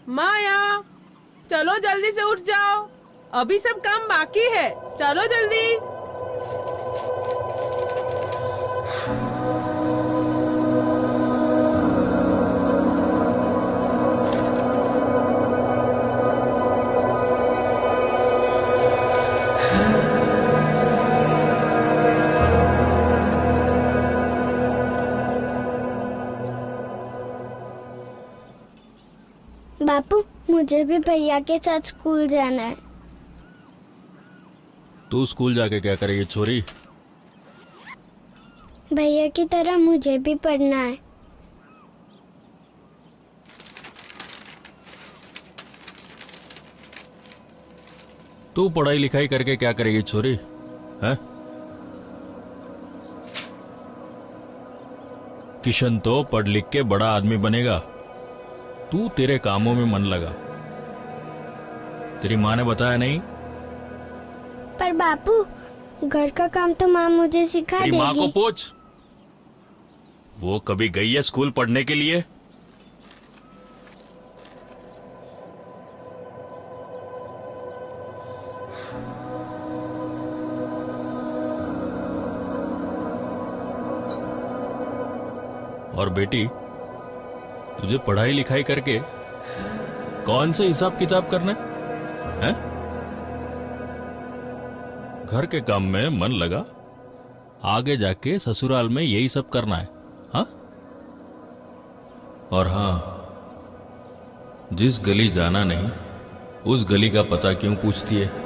माया, चलो जल्दी से उठ जाओ, अभी सब काम बाकी है, चलो जल्दी। बापू, मुझे भी भैया के साथ स्कूल जाना है। तू स्कूल जाके क्या करेगी छोरी? भैया की तरह मुझे भी पढ़ना है। तू पढ़ाई लिखाई करके क्या करेगी छोरी? हैं? किशन तो पढ़ लिख के बड़ा आदमी बनेगा, तू तेरे कामों में मन लगा। तेरी माँ ने बताया नहीं? पर बापू, घर का काम तो माँ मुझे सिखा तेरी देगी। माँ को पूछ, वो कभी गई है स्कूल पढ़ने के लिए? और बेटी, तुझे पढ़ाई लिखाई करके कौन से हिसाब किताब करना है? घर के काम में मन लगा, आगे जाके ससुराल में यही सब करना है। हाँ? और हाँ, जिस गली जाना नहीं उस गली का पता क्यों पूछती है?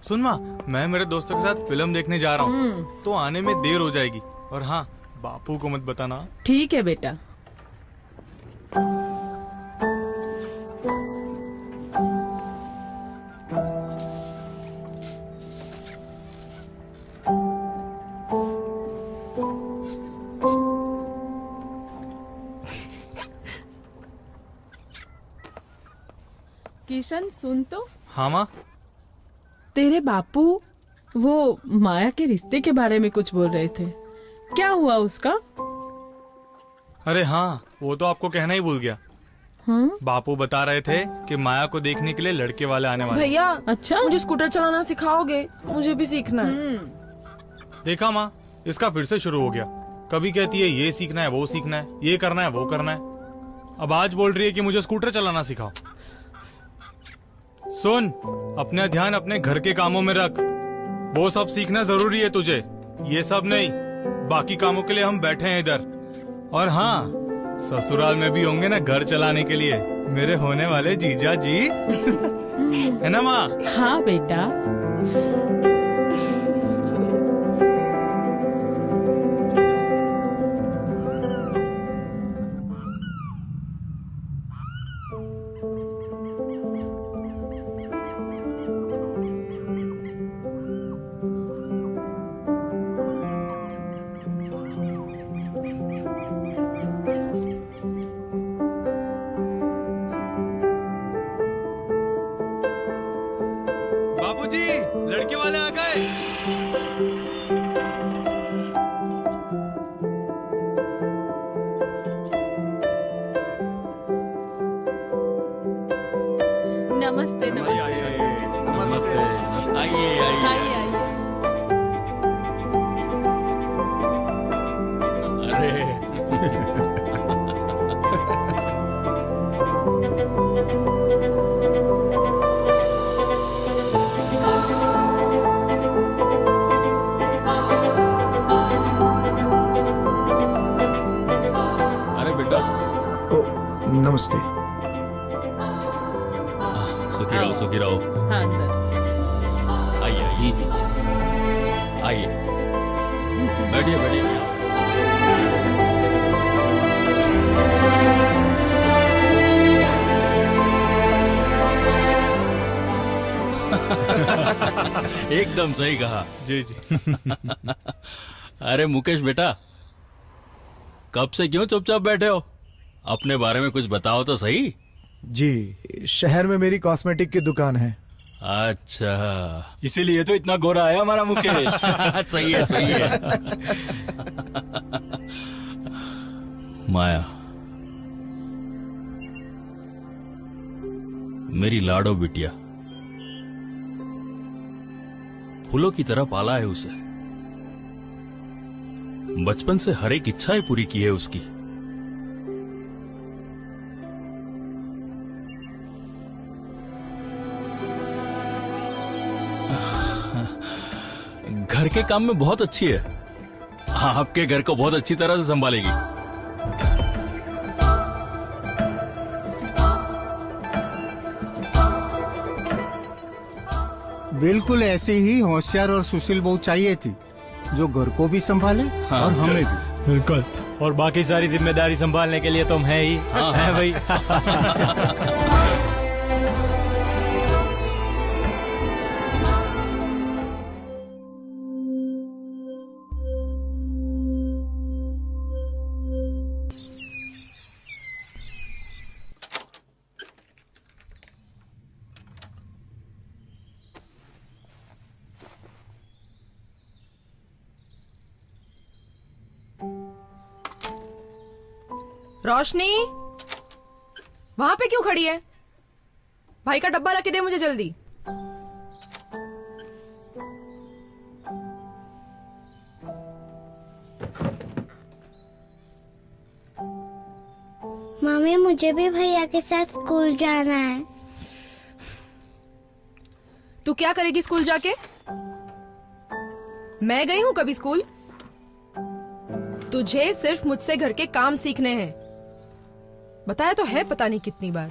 सुन माँ, मैं मेरे दोस्तों के साथ फिल्म देखने जा रहा हूँ, तो आने में देर हो जाएगी। और हाँ, बापू को मत बताना। ठीक है बेटा। किशन, सुन तो। हाँ माँ। तेरे बापू वो माया के रिश्ते के बारे में कुछ बोल रहे थे, क्या हुआ उसका? अरे हाँ, वो तो आपको कहना ही भूल गया। बापू बता रहे थे कि माया को देखने के लिए लड़के वाले आने वाले। भैया, अच्छा, मुझे स्कूटर चलाना सिखाओगे? मुझे भी सीखना है। देखा माँ, इसका फिर से शुरू हो गया। कभी कहती है ये सीखना है, वो सीखना है, ये करना है, वो करना है। अब आज बोल रही है कि मुझे स्कूटर चलाना सिखाओ। सुन, अपना ध्यान अपने घर के कामों में रख। वो सब सीखना जरूरी है तुझे, ये सब नहीं। बाकी कामों के लिए हम बैठे हैं इधर। और हाँ, ससुराल में भी होंगे ना घर चलाने के लिए मेरे होने वाले जीजा जी। है ना माँ? हाँ बेटा। बाबूजी, लड़के वाले आ गए। नमस्ते नमस्ते। नमस्ते। आइए आइए। आइए आइए। अरे अरे बेटा, ओ, नमस्ते। सुखी रहो सुखी रहो। हाँ अंदर। आइए आइए। जी जी आइए, बैठिए बैठिए। एकदम सही कहा। जी जी। अरे मुकेश बेटा, कब से क्यों चुपचाप बैठे हो? अपने बारे में कुछ बताओ तो सही। जी, शहर में मेरी कॉस्मेटिक की दुकान है। अच्छा, इसीलिए तो इतना गोरा है हमारा मुकेश। सही है सही है। माया, मेरी लाडो बिटिया, फूलों की तरह पाला है उसे। बचपन से हर एक इच्छा ही पूरी की है उसकी। घर के काम में बहुत अच्छी है। आपके घर को बहुत अच्छी तरह से संभालेगी। बिल्कुल ऐसे ही होशियार और सुशील बहू चाहिए थी, जो घर को भी संभाले और हमें भी। बिल्कुल। और बाकी सारी जिम्मेदारी संभालने के लिए तुम है ही। हाँ, है भाई। रोशनी, वहां पे क्यों खड़ी है? भाई का डब्बा लाके दे मुझे जल्दी। मम्मी, मुझे भी भैया के साथ स्कूल जाना है। तू क्या करेगी स्कूल जाके? मैं गई हूं कभी स्कूल? तुझे सिर्फ मुझसे घर के काम सीखने हैं। बताया तो है पता नहीं कितनी बार।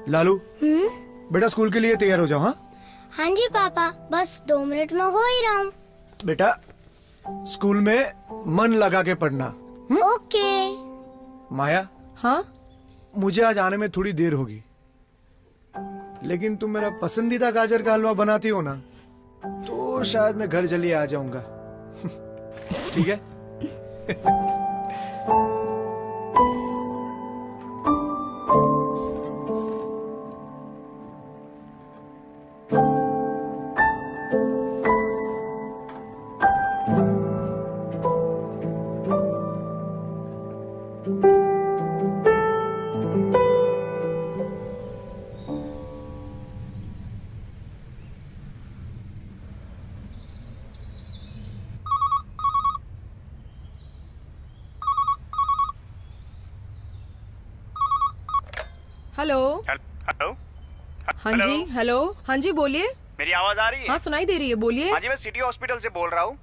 लालू, बेटा स्कूल के लिए तैयार हो जाओ। हाँ हाँ जी पापा, बस 2 मिनट में हो ही रहा हूँ। बेटा, स्कूल में मन लगा के पढ़ना। ओके। माया, हाँ, मुझे आज आने में थोड़ी देर होगी, लेकिन तुम मेरा पसंदीदा गाजर का हलवा बनाती हो ना, तो शायद मैं घर जल्दी आ जाऊंगा। ठीक है? हेलो। हेलो। हाँ जी, हेलो। हाँ जी, बोलिए। मेरी आवाज आ रही है? हाँ, सुनाई दे रही है, बोलिए। हाँ जी, मैं सिटी हॉस्पिटल से बोल रहा हूँ।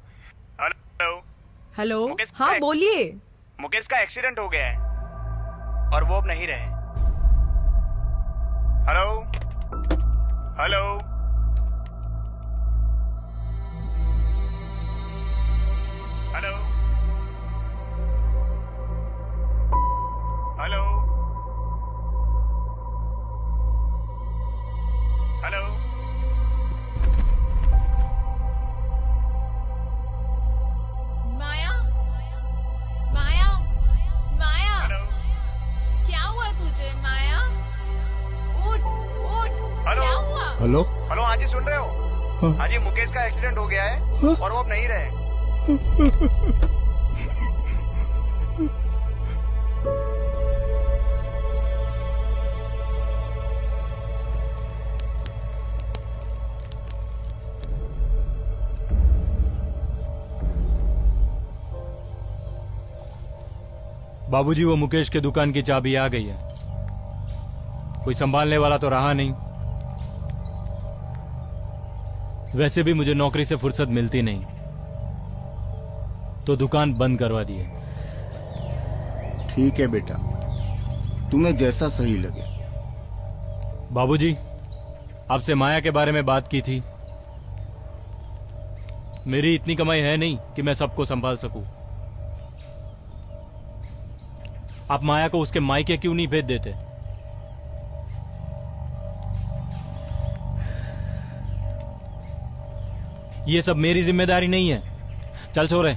हेलो। हेलो। मुकेश हाँ, का- बोलिए। मुकेश का एक्सीडेंट हो गया है और वो अब नहीं रहे। हेलो। हेलो। हेलो। हेलो, हाँ जी, सुन रहे हो? हाँ जी, मुकेश का एक्सीडेंट हो गया है और वो अब नहीं रहे। बाबूजी, वो मुकेश के दुकान की चाबी आ गई है। कोई संभालने वाला तो रहा नहीं। वैसे भी मुझे नौकरी से फुर्सत मिलती नहीं, तो दुकान बंद करवा दी है। ठीक है बेटा, तुम्हें जैसा सही लगे। बाबूजी, आपसे माया के बारे में बात की थी। मेरी इतनी कमाई है नहीं कि मैं सबको संभाल सकूं। आप माया को उसके मायके क्यों नहीं भेज देते? ये सब मेरी जिम्मेदारी नहीं है। चल छोरे।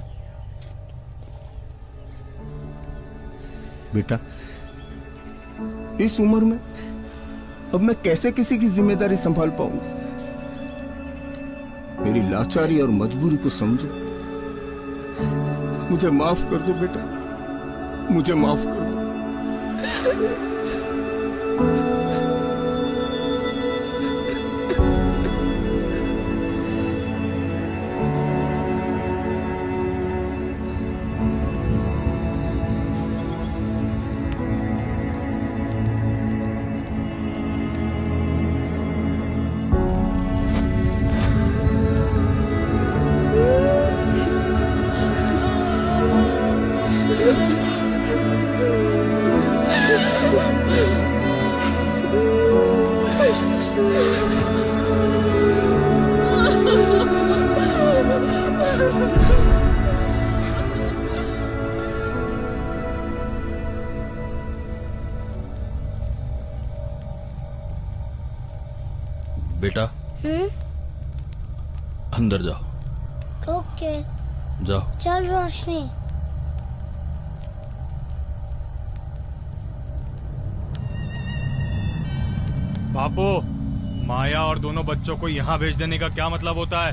बेटा, इस उम्र में अब मैं कैसे किसी की जिम्मेदारी संभाल पाऊंगा? मेरी लाचारी और मजबूरी को समझो। मुझे माफ कर दो बेटा, मुझे माफ कर दो। बेटा, अंदर जाओ। ओके, जाओ। चल रोशनी। बापू, माया और दोनों बच्चों को यहाँ भेज देने का क्या मतलब होता है?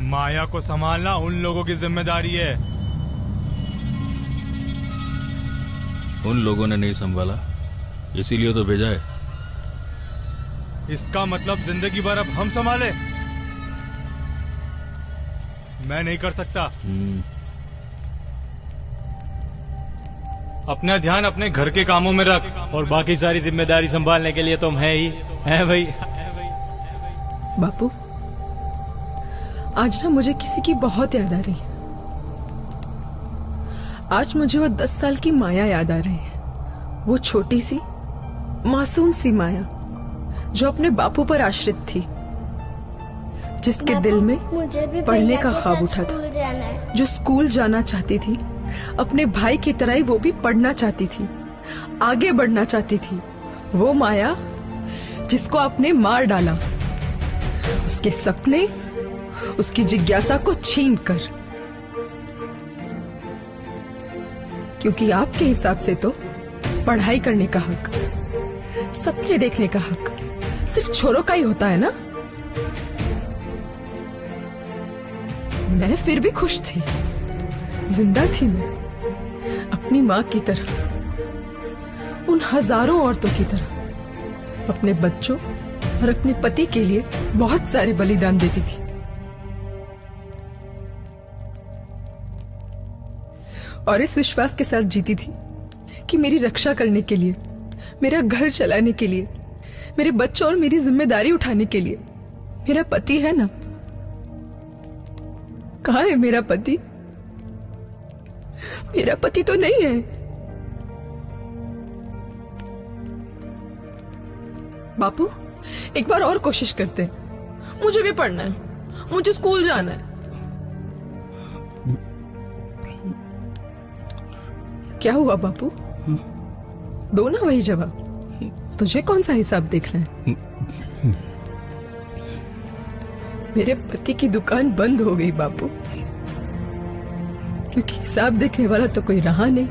माया को संभालना उन लोगों की जिम्मेदारी है। उन लोगों ने नहीं संभाला, इसीलिए तो भेजा है। इसका मतलब जिंदगी भर अब हम संभाले? मैं नहीं कर सकता। अपना ध्यान अपने घर के कामों में रख, और बाकी सारी जिम्मेदारी संभालने के लिए तुम है ही, है भाई। बापू, आज ना मुझे किसी की बहुत याद आ रही है। आज मुझे वो 10 साल की माया याद आ रही है। वो छोटी सी मासूम सी माया जो अपने बापू पर आश्रित थी, जिसके दिल में मुझे भी पढ़ने भैया का के ख्वाब साथ उठा स्कूल था, जाना है। जो स्कूल जाना चाहती थी। अपने भाई की तरह ही वो भी पढ़ना चाहती थी, आगे बढ़ना चाहती थी। वो माया जिसको आपने मार डाला, उसके सपने, उसकी जिज्ञासा को छीन कर। क्योंकि आपके हिसाब से तो पढ़ाई करने का हक, सपने देखने का हक सिर्फ छोरों का ही होता है ना। मैं फिर भी खुश थी, जिंदा थी मैं, अपनी माँ की तरह, उन हजारों औरतों की तरह, अपने बच्चों और अपने पति के लिए बहुत सारे बलिदान देती थी। और इस विश्वास के साथ जीती थी कि मेरी रक्षा करने के लिए, मेरा घर चलाने के लिए, मेरे बच्चों और मेरी जिम्मेदारी उठाने के लिए मेरा पति है ना। कहाँ है मेरा पति? मेरा पति तो नहीं है। बापू, एक बार और कोशिश करते हैं। मुझे भी पढ़ना है, मुझे स्कूल जाना है। क्या हुआ बापू? दो ना वही जवाब। तुझे कौन सा हिसाब देखना है? मेरे पति की दुकान बंद हो गई बापू, क्योंकि हिसाब देखने वाला तो कोई रहा नहीं।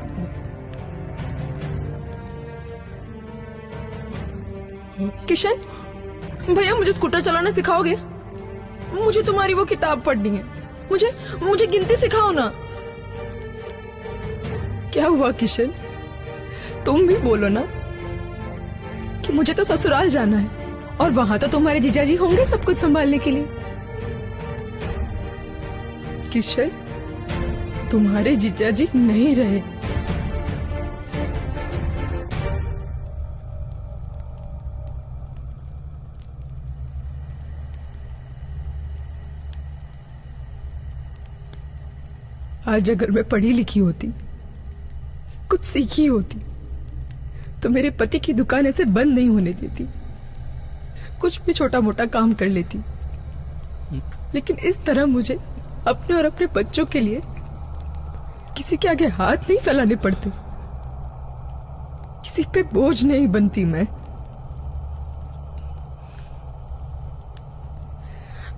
किशन, भैया मुझे स्कूटर चलाना सिखाओगे? मुझे तुम्हारी वो किताब पढ़नी है। मुझे गिनती सिखाओ ना। क्या हुआ किशन, तुम भी बोलो ना कि मुझे तो ससुराल जाना है और वहां तो तुम्हारे जीजाजी होंगे सब कुछ संभालने के लिए। किशन, तुम्हारे जीजाजी नहीं रहे। आज अगर मैं पढ़ी लिखी होती, कुछ सीखी होती, तो मेरे पति की दुकान ऐसे बंद नहीं होने देती, कुछ भी छोटा मोटा काम कर लेती। लेकिन इस तरह मुझे अपने और अपने बच्चों के लिए किसी के आगे हाथ नहीं फैलाने पड़ते, किसी पे बोझ नहीं बनती मैं।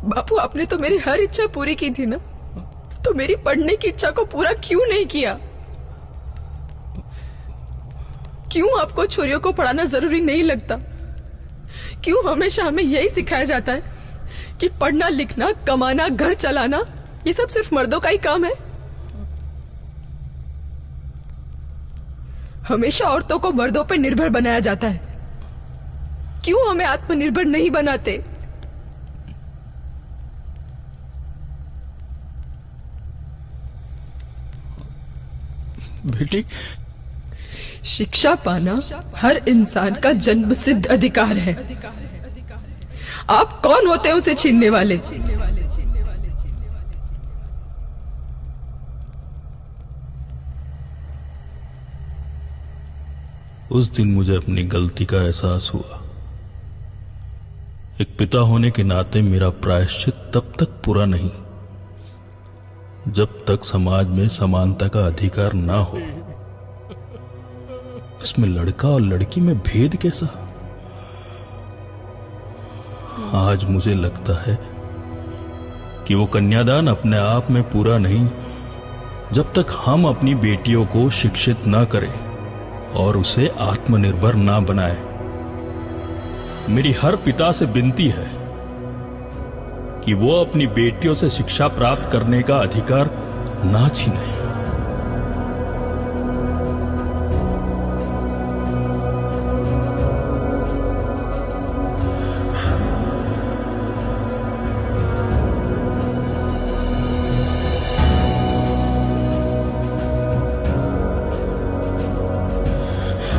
बापू, आपने तो मेरी हर इच्छा पूरी की थी ना, तो मेरी पढ़ने की इच्छा को पूरा क्यों नहीं किया? क्यों आपको छोरियों को पढ़ाना जरूरी नहीं लगता? क्यों हमेशा हमें यही सिखाया जाता है कि पढ़ना लिखना, कमाना, घर चलाना ये सब सिर्फ मर्दों का ही काम है? हमेशा औरतों को मर्दों पर निर्भर बनाया जाता है। क्यों हमें आत्मनिर्भर नहीं बनाते? बेटी, शिक्षा पाना हर इंसान का जन्मसिद्ध अधिकार है। आप कौन होते हैं उसे छीनने वाले? उस दिन मुझे अपनी गलती का एहसास हुआ। एक पिता होने के नाते मेरा प्रायश्चित तब तक पूरा नहीं जब तक समाज में समानता का अधिकार ना हो। इसमें लड़का और लड़की में भेद कैसा? आज मुझे लगता है कि वो कन्यादान अपने आप में पूरा नहीं जब तक हम अपनी बेटियों को शिक्षित ना करें और उसे आत्मनिर्भर ना बनाए। मेरी हर पिता से विनती है कि वो अपनी बेटियों से शिक्षा प्राप्त करने का अधिकार ना छीने।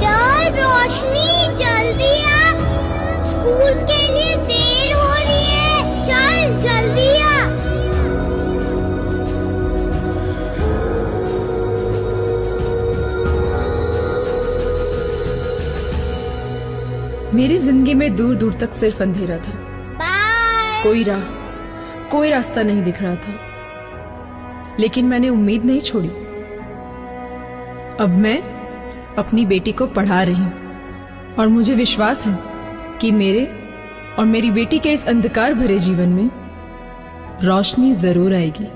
चल रोशनी, जल्दी आ, स्कूल के लिए देर हो रही है। चल जल्दी आ। मेरी जिंदगी में दूर दूर तक सिर्फ अंधेरा था। बाय। कोई रास्ता नहीं दिख रहा था, लेकिन मैंने उम्मीद नहीं छोड़ी। अब मैं अपनी बेटी को पढ़ा रही हूं और मुझे विश्वास है कि मेरे और मेरी बेटी के इस अंधकार भरे जीवन में रोशनी जरूर आएगी।